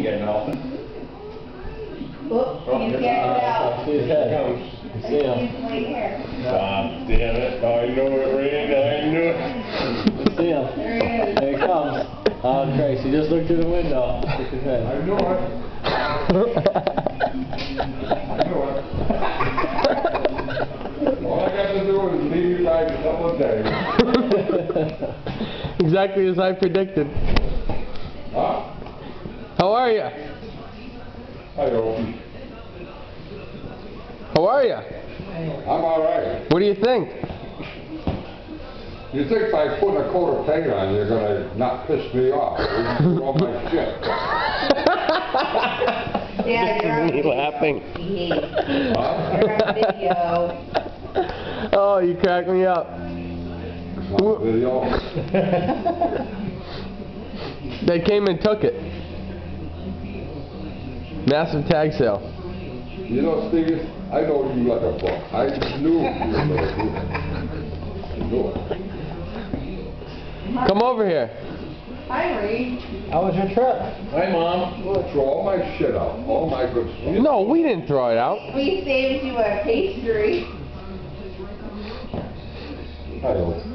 didn't get nothing. Whoop, he's getting it out. See his head. See him. He's way here. God damn it. I knew it, Reed. I knew it. See him. There he is. There he comes. Oh, Tracy, just look through the window. Look his head. I knew it. I knew it. All I got to do is leave you guys a couple of days. Exactly as I predicted. Huh? How are you? Hi, Opie. How are you? I'm alright. What do you think? You think by putting a coat of paint on, you're gonna not piss me off? You do all my shit. Yeah, you're on Me video. laughing. Huh? You're on video. Oh, you crack me up. Not video. They came and took it. Massive tag sale. You know, Steve, I know you like a book. I knew you were gonna do that. I knew it. Come over here. Hi, Reed. How was your trip? Hi, Mom. Throw all my shit out. All my good stuff. No, we didn't throw it out. We saved you a pastry. Hi, Opie.